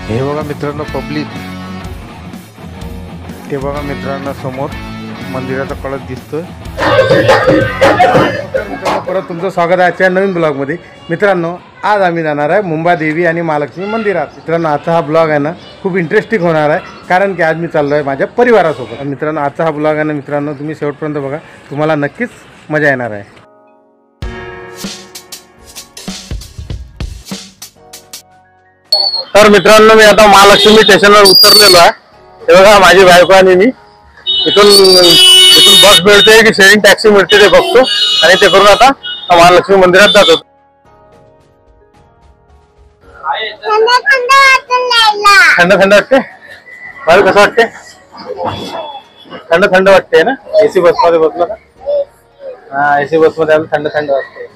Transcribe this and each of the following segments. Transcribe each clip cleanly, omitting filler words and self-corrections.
हे बघा मित्रांनो पब्लिक, ते बघा मित्रांनो समोर मंदिराचा कळस दिसतोय। मित्रांनो परत तुमचं स्वागत आहे आजच्या नवीन ब्लॉगमध्ये। मित्रांनो आज आम्ही जाणार आहे मुंबादेवी आणि महालक्ष्मी मंदिरात। मित्रांनो आजचा हा ब्लॉग आहे ना खूप इंटरेस्टिंग होणार आहे, कारण की आज मी चाललो आहे माझ्या परिवारासोबत। मित्रांनो आजचा हा ब्लॉग आहे ना मित्रांनो तुम्ही शेवटपर्यंत बघा, तुम्हाला नक्कीच मजा येणार आहे। तर मित्रांनो मी आता महालक्ष्मी स्टेशनवर उतरलेलो आहे। हे बघा माझी बायको आणि मी इथून बस मिळते की शेअरिंग टॅक्सी मिळते ते बघतो, आणि ते करून आता महालक्ष्मी मंदिरात जातो। थंड थंड वाटते बाहेर, कसं वाटते? थंड थंड वाटते ना एसी बस मध्ये बसलो का? हा एसी बस मध्ये आम्ही थंड थंड वाटते।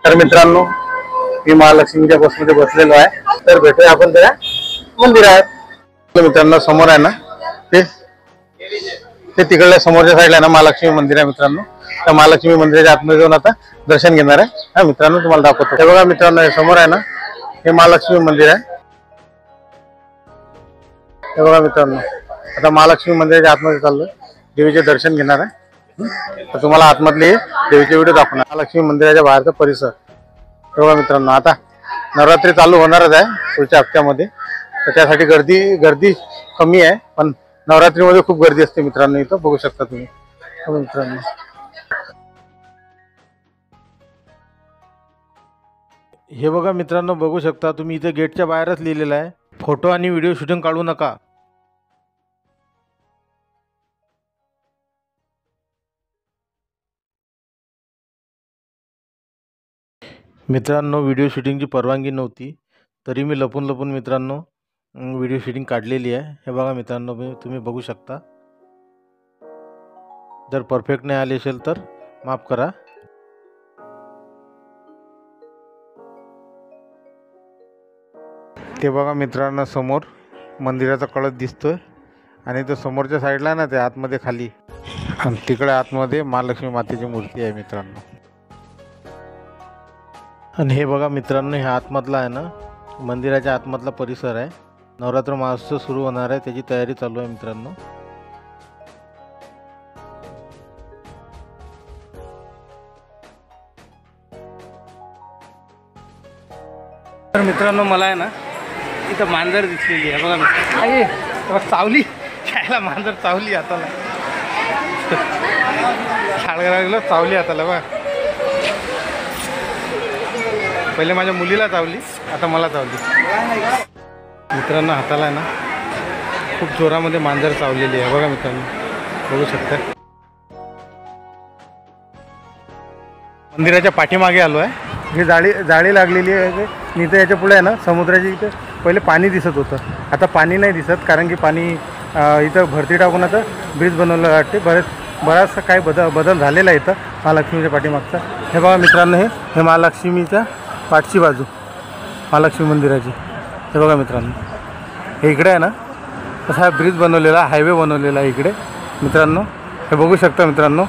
तर मित्रांनो मी महालक्ष्मीच्या बसमध्ये बसलेलो आहे, तर भेटूया आपण त्या मंदिरात। मित्रांनो समोर आहे ना ते तिकडल्या समोरच्या साईडला आहे ना महालक्ष्मी मंदिर आहे मित्रांनो। त्या महालक्ष्मी मंदिराच्या आतमध्ये जाऊन आता दर्शन घेणार आहे। हा मित्रांनो तुम्हाला दाखवतो। हे बघा मित्रांनो हे समोर आहे ना हे महालक्ष्मी मंदिर आहे। हे बघा मित्रांनो आता महालक्ष्मी मंदिराच्या आतमध्ये चाललोय, देवीचे दर्शन घेणार आहे। तर तुम्हाला आतमधले देवीचे व्हिडिओ दाखवणार। महालक्ष्मी मंदिराच्या बाहेरचा परिसर हे बघा मित्रांनो। आता नवरात्री चालू होणारच आहे पुढच्या हप्त्यामध्ये, तर त्यासाठी गर्दी कमी आहे, पण नवरात्रीमध्ये खूप गर्दी असते मित्रांनो। इथं बघू शकता तुम्ही मित्रांनो। हे बघा मित्रांनो बघू शकता तुम्ही, इथे गेटच्या बाहेरच लिहिलेलं आहे फोटो आणि व्हिडिओ शूटिंग काढू नका। मित्रांनो व्हिडिओ शूटिंगची परवानगी नव्हती, तरी मी लपून मित्रांनो व्हिडिओ शूटिंग काढलेली आहे। हे बघा मित्रांनो तुम्ही बघू शकता। जर परफेक्ट नाही आले असेल तर माफ करा। ते बघा मित्रांनो समोर मंदिराचा कळस दिसतोय, आणि तो समोरच्या साईडला ना ते आतमध्ये खाली, आणि तिकडे आतमध्ये महालक्ष्मी मातेची मूर्ती आहे मित्रांनो। आणि हे बघा मित्रांनो हे आतमधला आहे ना मंदिराच्या आतमधला परिसर आहे। नवरात्र महोत्सव सुरू होणार आहे, त्याची तयारी चालू आहे मित्रांनो। तर मित्रांनो मला आहे ना इथं मांजर दिसलेली आहे बघा मित्रांनो। चावली खायला मांजर चावली हाताला, साडगराला चावली हाताला बघा। पहिले माझ्या मुलीला चावली, आता मला चावली मित्रांनो। हाताला आहे ना खूप जोरामध्ये मांजर चावलेली आहे बघा मित्रांनो, बघू शकता। मंदिराच्या पाठीमागे आलो आहे, ही जाळी लागलेली आहे। इथं याच्या पुढे आहे ना समुद्राची, इथं पहिले पाणी दिसत होतं, आता पाणी नाही दिसत, कारण की पाणी इथं भरती टाकून आता ब्रिज बनवलं वाटते। बराचसा काही बदल झालेला आहे इथं महालक्ष्मीच्या पाठीमागचा। हे बघा मित्रांनो हे महालक्ष्मीच्या पाठची बाजू महालक्ष्मी मंदिराची। हे बघा मित्रांनो हे इकडे आहे ना तसा ब्रिज बनवलेला, हायवे बनवलेला आहे इकडे मित्रांनो। हे बघू शकता मित्रांनो।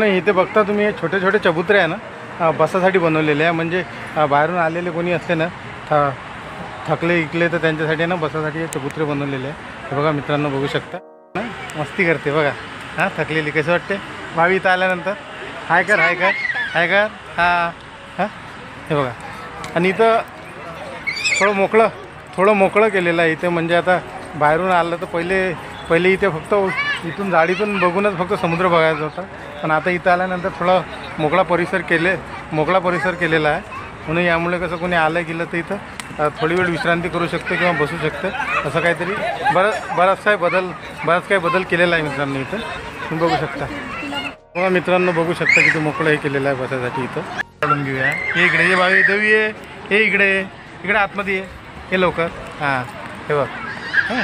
इथे बघता तुम्ही हे छोटे छोटे चबुतरे आहे ना बसासाठी बनवलेले आहे, म्हणजे बाहेरून आलेले कोणी असते ना थकले इकले तर त्यांच्यासाठी ना बसासाठी हे चबुतरे बनवलेले आहे। हे बघा मित्रांनो बघू शकता ना, मस्ती करते बघा। हां थकलेली कसं वाटते भावी इथं आल्यानंतर? हाय कर हाय कर हाय कर हां हां। हे बघा, आणि इथं थोडं मोकळं केलेलं आहे इथे, म्हणजे आता बाहेरून आलं तर पहिले इथे फक्त इथून जाळीतून बघूनच फक्त समुद्र बघायचा होता, पण आता इथं आल्यानंतर थोडा मोकळा परिसर केलेला आहे, म्हणून यामुळे कसं कोणी आलं गेलं तर इथं थोडी वेळ विश्रांती करू शकते किंवा बसू शकते, असं काहीतरी बराच काही बदल केलेला आहे मित्रांनो इथं तुम्ही बघू शकता। बघा मित्रांनो बघू शकता किती मोकळं हे केलेलं आहे बसासाठी इथं। काढून घेऊया हे इकडे, ये बावी देवी आहे, हे इकडे आतमध्ये आहे, हे लवकर हां हे बघ हां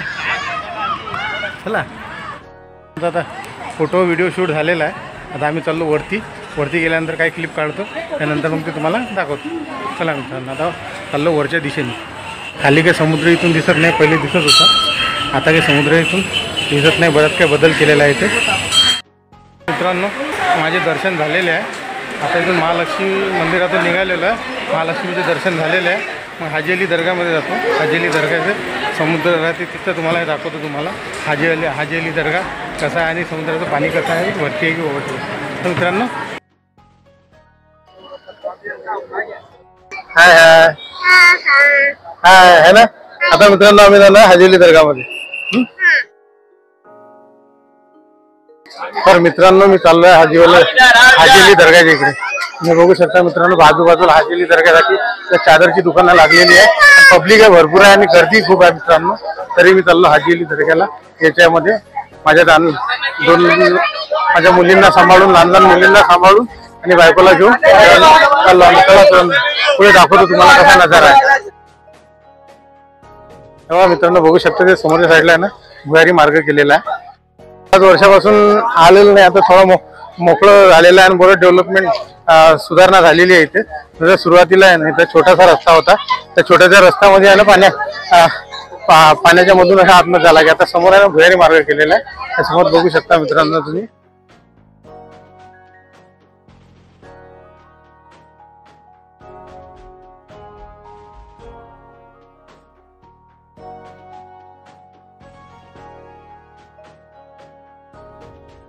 चला। आता फोटो व्हिडिओ शूट झालेला आहे, आता आम्ही चाललो वरती गेल्यानंतर काही क्लिप काढतो, त्यानंतर मग ते तुम्हाला दाखवतो। चला मित्रांनो आता चाललो वरच्या दिशेने। खाली काही समुद्र इथून दिसत नाही, पहिले दिसत होता, आता काही समुद्र इथून दिसत नाही, बराच काही बदल केलेला आहे इथे मित्रांनो। माझे दर्शन झालेले आहे, आता इथून महालक्ष्मी मंदिरातून निघालेलं आहे, महालक्ष्मीचे दर्शन झालेले आहे। मग हाजी अली दर्गामध्ये जातो. हाजी अली दर्गाचे समुद्र राहते तिथं तुम्हाला दाखवतो. तुम्हाला हाजी अली दर्गा कसा आहे आणि समुद्राचं पाणी कसं आहे, वरती आहे की ओव्हरती. तर मित्रांनो हाय हाय हाय है ना. आता मित्रांनो आम्ही झालो हाजी अली दर्गामध्ये. तर मित्रांनो मी चाललोय हाजी अली दर्गाच्या इकडे. तुम्ही बघू शकता मित्रांनो बाजूबाजूला हाजी अली दर्गासाठी चादरची दुकानं लागलेली आहे. पब्लिक आहे भरपूर आहे आणि गर्दी खूप आहे मित्रांनो. तरी मी चाललो हाजी अली दर्गाला. याच्यामध्ये माझ्या माझ्या मुलींना सांभाळून, लहान लहान मुलींना सांभाळून आणि बायकोला घेऊन चाललो. पुढे दाखवतो तुम्हाला कसा नजारा आहे. तेव्हा मित्रांनो बघू शकता ते समोरच्या साईडला आहे ना भुयारी मार्ग केलेला आहे. 5 वर्षापासून आलेलं नाही, आता थोडं मोकळं झालेलं आहे आणि बरं डेव्हलपमेंट सुधारणा झालेली आहे इथे. जसं सुरुवातीला आहे ना इथं छोटासा रस्ता होता. त्या छोट्याशा रस्त्यामध्ये आहे ना पाण्याच्या मधून असा आतमध्ये झाला की आता समोर आहे ना भुयारी मार्ग केलेला आहे. त्यासमोर बघू शकता मित्रांनो तुम्ही.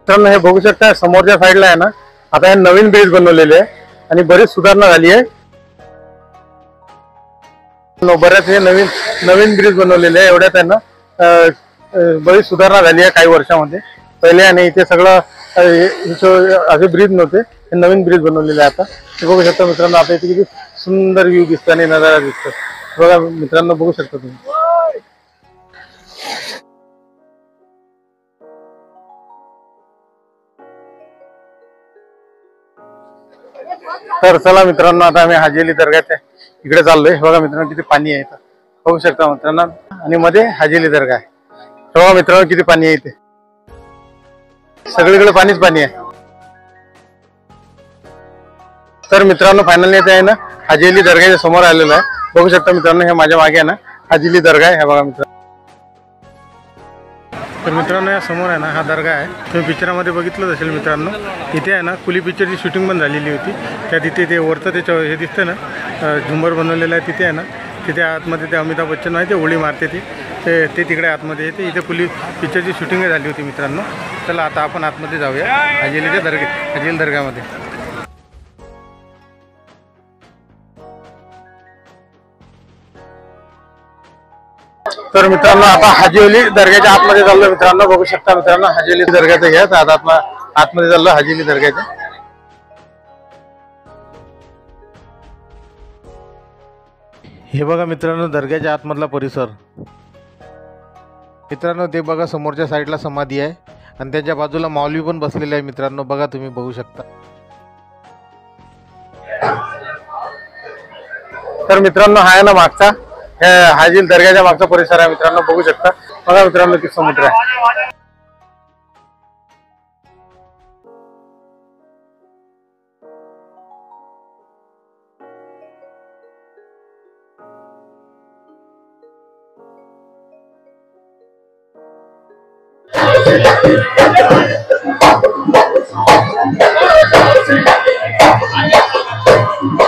तर हे बघू शकता समोरच्या साईडला आहे ना आता हे नवीन ब्रिज बनवलेले आहे आणि बरीच सुधारणा झाली आहे. बऱ्याच हे नवीन ब्रिज बनवलेले आहे. एवढ्यात आहे ना बरीच सुधारणा झाली आहे काही वर्षामध्ये. पहिले आणि इथे सगळं असे ब्रिज नव्हते, हे नवीन ब्रिज बनवलेले आहे आता. हे बघू शकता मित्रांनो आता इथे किती सुंदर व्ह्यू दिसतो आणि नजारा दिसतो. बघा मित्रांनो बघू शकता तुम्ही. तर चला मित्रांनो आता आम्ही हाजी अली दर्गाच्या इकडे चाललोय. बघा मित्रांनो किती पाणी आहे इथं बघू शकता मित्रांनो. आणि मध्ये हाजी अली दर्गा आहे. बघा मित्रांनो किती पाणी आहे इथे, सगळीकडे पाणी आहे. तर मित्रांनो फायनली इथे आहे ना हाजी अली दर्गाच्या समोर आलेलो आहे. बघू शकता मित्रांनो हे माझ्या मागे आहे ना हाजी अली दर्गा आहे. हे बघा मित्रांनो. तर मित्रांनो या समोर आहे ना हा दर्गा आहे. तुम्ही पिक्चरामध्ये बघितलंच असेल मित्रांनो. इथे आहे ना कुली पिक्चरची शूटिंग पण झालेली होती. त्या तिथे ते वरतं त्याच्या हे दिसतं ना झुंबर बनवलेलं आहे. तिथे आहे ना तिथे आतमध्ये ते अमिताभ बच्चन आहे ते उडी मारते ते तिकडे आतमध्ये येते. इथे कुली पिक्चरची शूटिंग झाली होती मित्रांनो. चला आता आपण आतमध्ये जाऊया हाजी अली दर्गामध्ये. तर मित्रांनो आता हाजी अली दर्गाच्या आतमध्ये चाललो मित्रांनो. बघू शकता मित्रांनो हाजी अली दर्गाचं घ्या आतमध्ये चाललो हाजी अली दर्गाच्या. हे बघा मित्रांनो दर्ग्याच्या आतमधला परिसर. मित्रांनो ते बघा समोरच्या साईडला समाधी आहे आणि त्याच्या बाजूला मौलवी पण बसलेले आहे मित्रांनो. बघा तुम्ही बघू शकता. तर मित्रांनो हा आहे ना मागचा हाजी अली दर्गाच्या मागचा परिसर आहे मित्रांनो. बघू शकता. बघा मित्रांनो किती समुद्र आहे.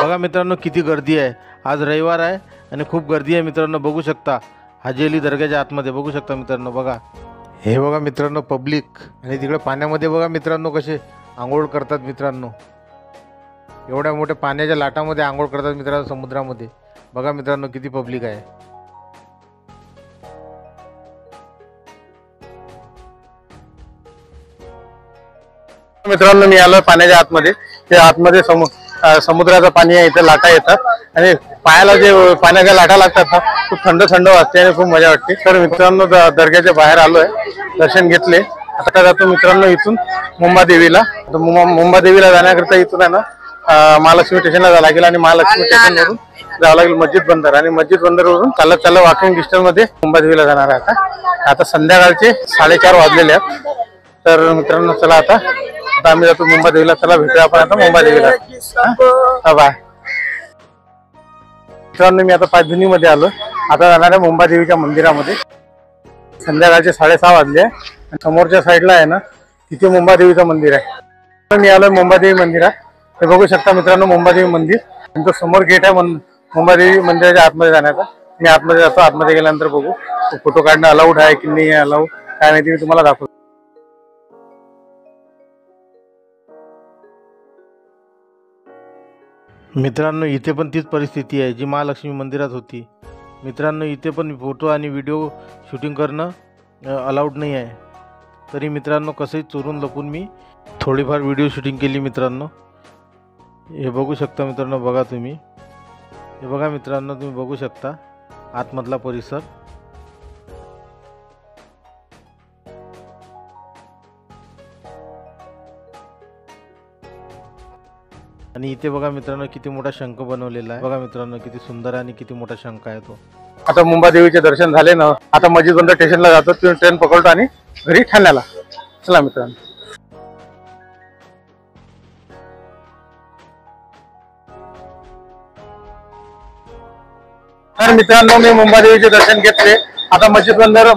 बघा मित्रांनो किती गर्दी आहे. आज रविवार आहे आणि खूप गर्दी आहे मित्रांनो. बघू शकता हाजी अली दर्गाच्या आतमध्ये बघू शकता मित्रांनो. बघा हे बघा मित्रांनो पब्लिक आणि तिकडे पाण्यामध्ये बघा मित्रांनो कसे आंघोळ करतात मित्रांनो. एवढ्या मोठ्या पाण्याच्या लाटामध्ये आंघोळ करतात मित्रांनो समुद्रामध्ये. बघा मित्रांनो किती पब्लिक आहे. मित्रांनो मी आलो पाण्याच्या आतमध्ये. ते आतमध्ये समुद्राचं पाणी आहे. इथे लाटा येतात आणि पायाला जे पाण्याच्या लाटा लागतात ना खूप थंड वाजते आणि खूप मजा वाटते. तर मित्रांनो दर्ग्याच्या बाहेर आलोय, दर्शन घेतले. आता जातो मित्रांनो इथून मुंबादेवीला. मुंबादेवीला जाण्याकरिता इथून आहे ना महालक्ष्मी स्टेशनला जावं लागेल आणि महालक्ष्मी स्टेशनवरून जावं लागेल मस्जिद बंदर आणि मस्जिद बंदरवरून चालत वॉकिंग डिस्टन्स मध्ये मुंबादेवीला जाणार आहे. आता संध्याकाळचे 4:30 वाजलेले आहेत. तर मित्रांनो चला आता आम्ही जातो मुंबादेवीला. चला भेटूया आपण आता मुंबादेवीला. बाय. मित्रांनो मी आता पाचधुनीमध्ये आलो. आता जाणार आहे मुंबादेवीच्या मंदिरामध्ये. संध्याकाळचे 6:30 वाजले आणि समोरच्या साईडला आहे ना तिथे मुंबादेवीचं मंदिर आहे. मी आलोय मुंबादेवी मंदिरात. हे बघू शकता मित्रांनो मुंबादेवी मंदिर. समोर गेट आहे मुंबादेवी मंदिराच्या आतमध्ये जाण्याचा. मी आतमध्ये जातो. आतमध्ये गेल्यानंतर बघू फोटो काढणं अलाउड आहे की नाही अलाउड काय माहिती, मी तुम्हाला दाखवतो. मित्रांनो इथे पण तीच परिस्थिती आहे जी महालक्ष्मी मंदिरात होती. मित्रांनो इथे पण फोटो आणि व्हिडिओ शूटिंग करणं अलाउड नाही आहे. तरी मित्रांनो कसंही चोरून लपून मी थोडीफार व्हिडिओ शूटिंग केली. मित्रांनो हे बघू शकता. मित्रांनो बघा तुम्ही, हे बघा मित्रांनो, तुम्ही बघू शकता आतमधला परिसर. आणि इथे बघा मित्रांनो किती मोठा शंख बनवलेला आहे. बघा मित्रांनो किती सुंदर आणि किती मोठा शंख आहे तो. आता मुंबादेवीचे दर्शन झाले ना, आता मस्जिद बंदर स्टेशनला जातो. तुम्ही ट्रेन पकडतो आणि घरी ठाण्याला. चला मित्रांनो. तर मित्रांनो मी मुंबादेवीचे दर्शन घेतले. आता मस्जिद बंदर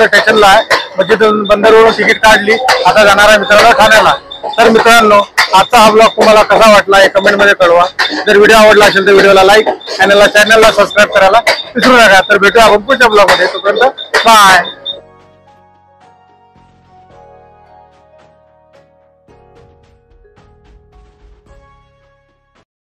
स्टेशनला आहे. मस्जिद बंदरवरून तिकीट काढली. आता जाणार आहे मित्रांनो ठाण्याला. तर मित्रांनो आजचा हा ब्लॉग तुम्हाला कसा वाटला हे कमेंट मध्ये कळवा. जर व्हिडिओ आवडला असेल तर व्हिडिओला लाईक आणि चॅनलला सबस्क्राईब करायला विसरू नका. तर भेटूया आपण पुढच्या ब्लॉग मध्ये. तोपर्यंत बाय.